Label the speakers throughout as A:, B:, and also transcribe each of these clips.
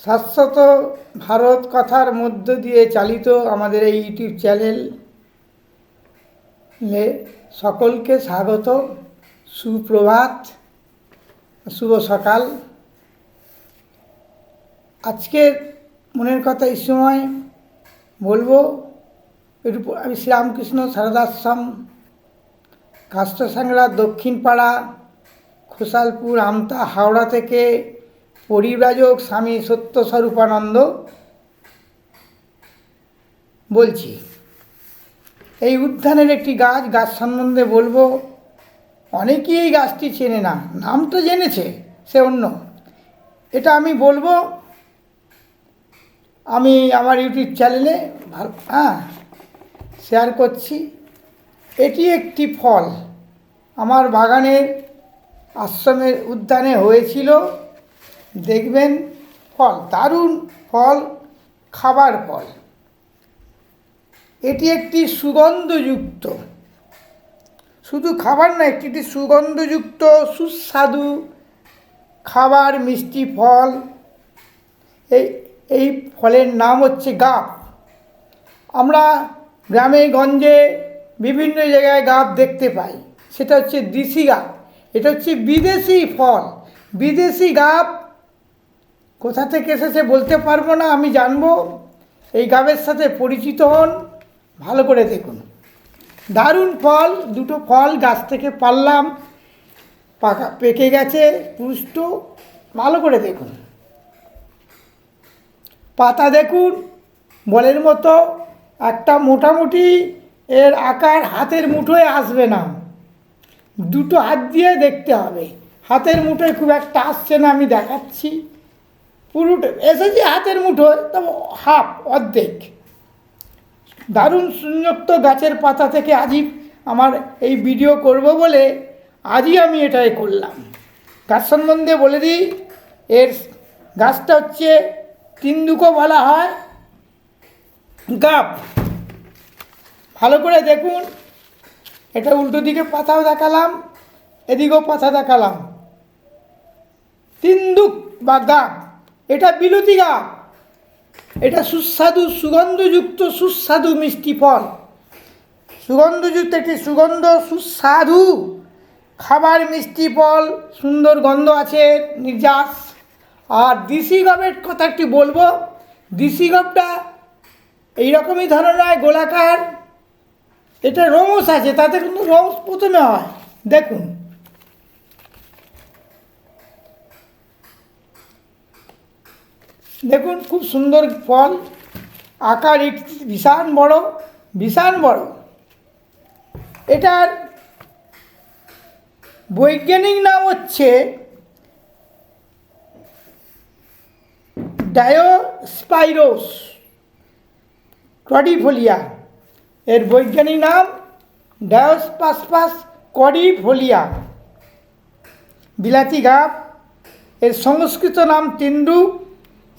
A: শাশ্বত ভারত কথার মধ্য দিয়ে চালিত আমাদের এই ইউটিউব চ্যানেলে সকলকে স্বাগত। সুপ্রভাত, শুভ সকাল। আজকের মনের কথা এই সময় বলবো একটু। আমি শ্রীরামকৃষ্ণ সারদাশ্রম, কাষ্টসাংড়া, দক্ষিণ পাড়া, খোসালপুর, আমতা, হাওড়া থেকে পরিব্রাজক স্বামী সত্যস্বরূপানন্দ বলছি। এই উদ্যানের একটি গাছ সম্বন্ধে বলবো। অনেকেই এই গাছটি চেনে না, নাম তো জেনেছে, সে অন্য। এটা আমি বলবো, আমি আমার ইউটিউব চ্যানেলে শেয়ার করছি। এটি একটি ফল, আমার বাগানের আশ্রমের উদ্যানে হয়েছিল। দেখবেন ফল, দারুণ ফল, খাবার ফল। এটি একটি সুগন্ধযুক্ত, শুধু খাবার না, একটি সুগন্ধযুক্ত সুস্বাদু খাবার মিষ্টি ফল। এই ফলের নাম হচ্ছে গাব। আমরা গ্রামে গঞ্জে বিভিন্ন জায়গায় গাব দেখতে পাই, সেটা হচ্ছে দেশি গাব। এটা হচ্ছে বিদেশি ফল, বিদেশি গাব। কোথা থেকে এসেছে বলতে পারবো না, আমি জানবো। এই গাবের সাথে পরিচিত হন, ভালো করে দেখুন। দারুণ ফল, দুটো ফল গাছ থেকে পারলাম, পেকে গেছে, পুষ্ট। ভালো করে দেখুন, পাতা দেখুন, বলের মতো একটা। মোটামুটি এর আকার হাতের মুঠোয় আসবে না, দুটো হাত দিয়ে দেখতে হবে। হাতের মুঠোয় খুব একটা আসছে না, আমি দেখাচ্ছি। পুরোটা এসেছে হাতের মুঠোয়, তবে হাফ, অর্ধেক। দারুণ সুন্দর গাছের পাতা থেকে আজই আমার এই ভিডিও করব বলে আজই আমি এটাই করলাম। গাছ সম্বন্ধে বলে দিই। এর গাছটা হচ্ছে তিন্দুকো বলা হয়, গাব। ভালো করে দেখুন, এটা উল্টো দিকে পাতাও দেখালাম, এদিকেও পাতা দেখালাম। তিন্দুক বা গাব, এটা বিলতি গাব। এটা সুস্বাদু, সুগন্ধযুক্ত সুস্বাদু মিষ্টি ফল। সুগন্ধযুক্ত একটি সুগন্ধ সুস্বাদু খাবার মিষ্টি ফল, সুন্দর গন্ধ আছে, নির্যাস। আর দেশি গবের কথা একটি বলবো। দেশি গবটা এইরকমই ধরনের গোলাকার, এটা রোমস আছে, তাতে কিন্তু রোমস প্রথমে হয়। দেখুন, দেখুন খুব সুন্দর ফল, আকার ভীষণ বড়, ভীষণ বড়। এটার বৈজ্ঞানিক নাম হচ্ছে ডায়োস্পাইরোস কর্ডিফোলিয়া। এর বৈজ্ঞানিক নাম ডায়োস্পাসপাস কর্ডিফোলিয়া, বিলাতি গাব। এর সংস্কৃত নাম তেন্দুক,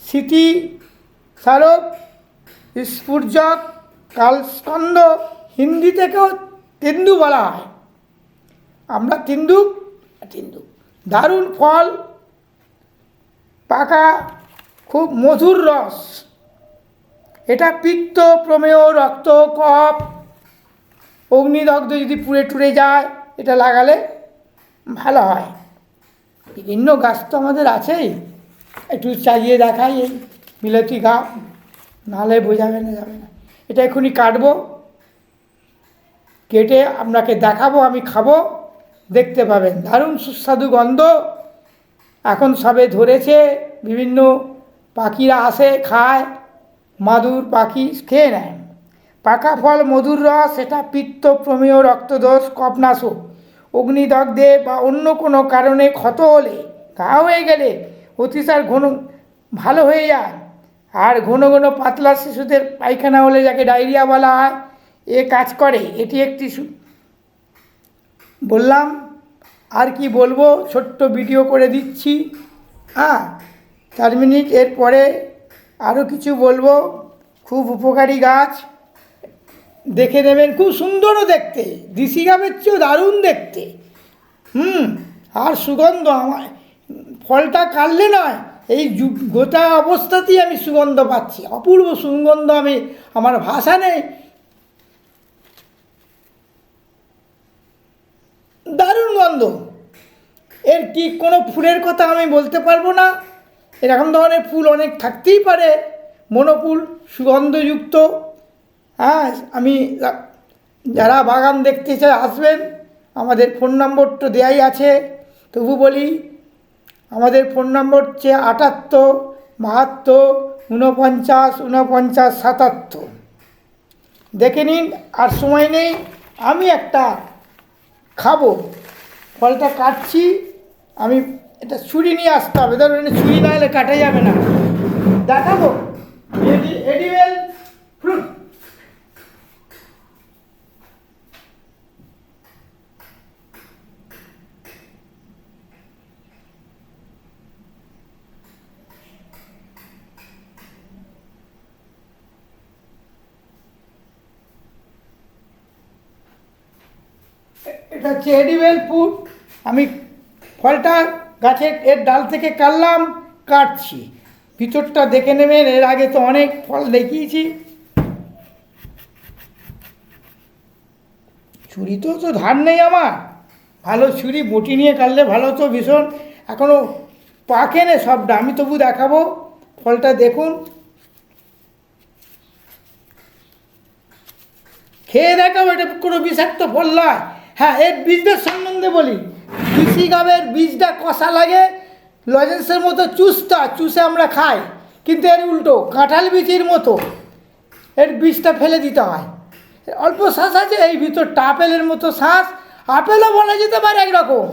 A: স্মৃতি স্মারক, স্ফুর্জক, কালস্কন্দ। হিন্দি থেকেও তেন্দু বলা হয়, আমরা তেন্দুক। দারুণ ফল, পাকা, খুব মধুর রস। এটা পিত্ত, প্রমেয়, রক্ত, কফ, অগ্নিদগ্ধ যদি পুড়ে টুড়ে যায়, এটা লাগালে ভালো হয়। বিভিন্ন গাছ তো আমাদের আছেই, একটু চালিয়ে দেখাই। এই মিলতি গাব, নাহলে বোঝাবে না, যাবে না। এটা এখনই কাটবো, কেটে আপনাকে দেখাবো, আমি খাবো, দেখতে পাবেন। দারুণ সুস্বাদু গন্ধ। এখন সবে ধরেছে, বিভিন্ন পাখিরা আসে, খায়, মাদুর পাখি খেয়ে নেয়। পাকা ফল, মধুর রস। এটা পিত্ত, প্রমেয়, রক্তদোষ, কফনাশক। অগ্নিদগ্ধে বা অন্য কোনো কারণে ক্ষত হলে, ঘা হয়ে গেলে অতিসার ভালো হয়ে যায়। আর ঘন ঘন পাতলা শিশুদের পায়খানা হলে, যাকে ডায়রিয়া বলা হয়, এ কাজ করে। এটি একটি বললাম, আর কি বলবো, ছোট্ট ভিডিও করে দিচ্ছি। 4 মিনিট। এরপরে আরও কিছু বলবো। খুব উপকারী গাছ, দেখে নেবেন। খুব সুন্দরও দেখতে, দেশি গাবের চেয়েও দারুণ দেখতে। আর সুগন্ধ। আমার ফলটা কাটলে নয়, এই গোটা অবস্থাতেই আমি সুগন্ধ পাচ্ছি, অপূর্ব সুগন্ধ, আমি আমার ভাষা নেই। দারুণ গন্ধ। এর কি কোনো ফুলের কথা আমি বলতে পারবো না। এরকম ধরনের ফুল অনেক থাকতেই পারে, মনোফুল সুগন্ধযুক্ত। হ্যাঁ, আমি যারা বাগান দেখতে চায় আসবেন, আমাদের ফোন নম্বরটা দেওয়াই আছে, তবু বলি আমাদের ফোন নম্বর হচ্ছে 78 72 49 49 77। দেখে নিন। আর সময় নেই, আমি একটা খাবো, ফলটা কাটছি আমি। এটা ছুরি নিয়ে আসতে হবে, ধরুন ছুরি না হলে কাটা যাবে না। দেখাবো এডিবেল ফ্রুট। এটা হচ্ছে এডিবেল ফ্রুট। আমি ফলটা গাছের এর ডাল থেকে কাটছি। ভিতরটা দেখে নেবেন, এর আগে তো অনেক ফল দেখিয়েছি। ছুরি তো ধার নেই আমার, ভালো ছুরি বটি নিয়ে কাটলে ভালো তো ভীষণ। এখনও পাকেনে সবটা, আমি তবু দেখাবো। ফলটা দেখুন, খেয়ে দেখাবো, এটা কোনো বিষাক্ত ফল নয়। হ্যাঁ, এর বীজটার সম্বন্ধে বলি। কৃষি গাবের বীজটা কষা লাগে, লজেন্সের মতো চুষে আমরা খাই, কিন্তু এর উল্টো কাঁঠাল বীজের মতো এর বীজটা ফেলে দিতে হয়। অল্প শ্বাস আছে, এই ভিতরটা আপেলের মতো শ্বাস। আপেলও বলা যেতে পারে একরকম।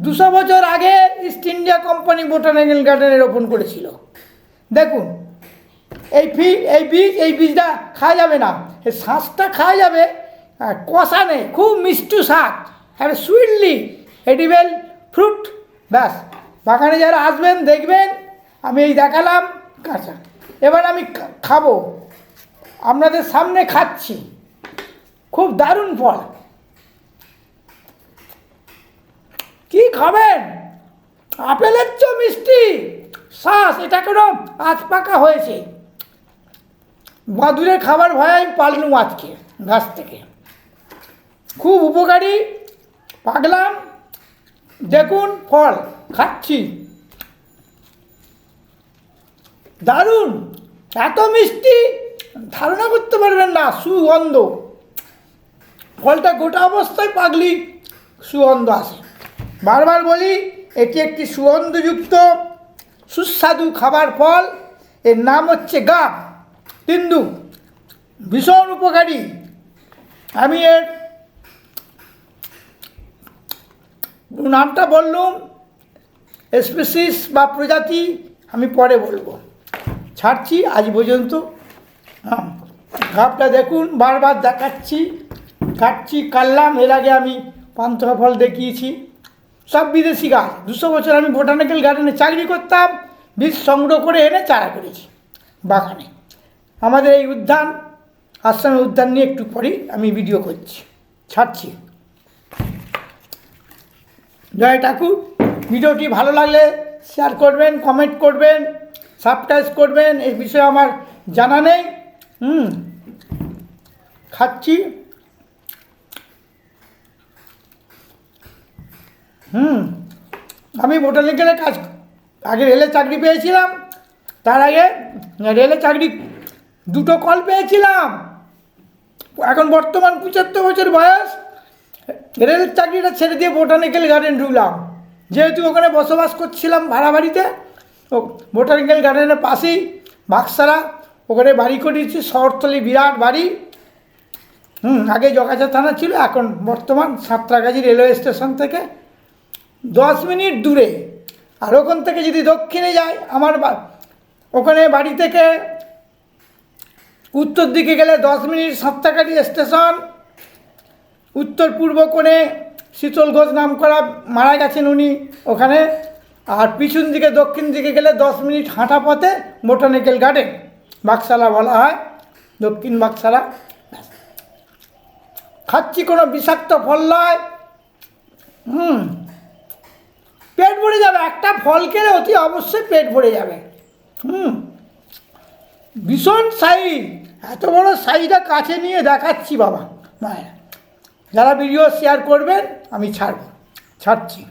A: 200 বছর আগে ইস্ট ইন্ডিয়া কোম্পানি বোটানিক্যাল গার্ডেনে রোপণ করেছিল। দেখুন, এই বীজটা খাওয়া যাবে না, এই শ্বাসটা খাওয়া যাবে। কষা নেই, খুব মিষ্টি স্বাদ, একটা সুইটলি এডিবেল ফ্রুট। ব্যাস, বাগানে যারা আসবেন দেখবেন, আমি এই দেখালাম কাঁচা। এবার আমি খাবো, আপনাদের সামনে খাচ্ছি। খুব দারুণ ফল। কি খাবেন? আপেলের চেয়ে মিষ্টি শ্বাস। এটা কোনো আজ পাকা হয়েছে, বাদুড়ের খাবার ভয় আমি পারলুম আজকে গাছ থেকে। খুব উপকারী, পাকলাম। দেখুন ফল খাচ্ছি, দারুণ, এত মিষ্টি ধারণা করতে পারবেন না, সুগন্ধ। ফলটা গোটা অবস্থায় পাকলি সুগন্ধ আসে। বারবার বলি, এটি একটি সুগন্ধযুক্ত সুস্বাদু খাবার ফল। এর নাম হচ্ছে গাব, কিন্তু ভীষণ উপকারী। আমি এর নামটা বললুম, স্পিসিস বা প্রজাতি আমি পরে বলবো। ছাড়ছি আজ পর্যন্ত। হ্যাঁ, গাবটা দেখুন, বারবার দেখাচ্ছি, কাটছি, কাটলাম। এর আগে আমি পান্তুয়া ফল দেখিয়েছি, সব বিদেশি গাছ। 200 বছর আমি বোটানিক্যাল গার্ডেনে চাকরি করতাম, বীজ সংগ্রহ করে এনে চারা করেছি বাগানে। আমাদের এই উদ্যান, আশ্রমের উদ্যান নিয়ে একটু পরেই আমি ভিডিও করছি, ছাড়ছি। জয় ঠাকুর। ভিডিওটি ভালো লাগলে শেয়ার করবেন, কমেন্ট করবেন, সাবস্ক্রাইব করবেন। এই বিষয়ে আমার জানা নেই। খাচ্ছি। আমি বোটানিক্যালে আগে রেলে চাকরি পেয়েছিলাম। তার আগে রেলে চাকরি 2টো কল পেয়েছিলাম। এখন বর্তমান 75 বছর বয়স। রেলের চাকরিটা ছেড়ে দিয়ে বোটানিক্যাল গার্ডেন ঢুকলাম, যেহেতু ওখানে বসবাস করছিলাম ভাড়া বাড়িতে। ও বোটানিক্যাল গার্ডেনের পাশেই বাক্সারা, ওখানে বাড়ি করেছি, শহরতলি, বিরাট বাড়ি। আগে জগাছা থানা ছিল, এখন বর্তমান সাঁতরাগাছি রেলওয়ে স্টেশন থেকে 10 মিনিট দূরে। আর ওখান থেকে যদি দক্ষিণে যাই, আমার ওখানে বাড়ি থেকে উত্তর দিকে গেলে 10 মিনিট সাঁতরাগাছি স্টেশন। উত্তর পূর্ব কোণে শীতল ঘোষ নাম করা মারা গেছেন উনি ওখানে। আর পিছন দিকে দক্ষিণ দিকে গেলে 10 মিনিট হাঁটা পথে বোটানিক্যাল গার্ডেন, বাক্সালা বলা হয়, দক্ষিণ বাক্সালা। খাচ্ছি, কোনো বিষাক্ত ফল নয়। পেট ভরে যাবে একটা ফল খেলে অতি অবশ্যই পেট ভরে যাবে। ভীষণ সাইজ, এত বড় সাইজটা কাছে নিয়ে দেখাচ্ছি বাবা মায়েরা। যারা ভিডিও শেয়ার করবেন আমি ছাড়ছি।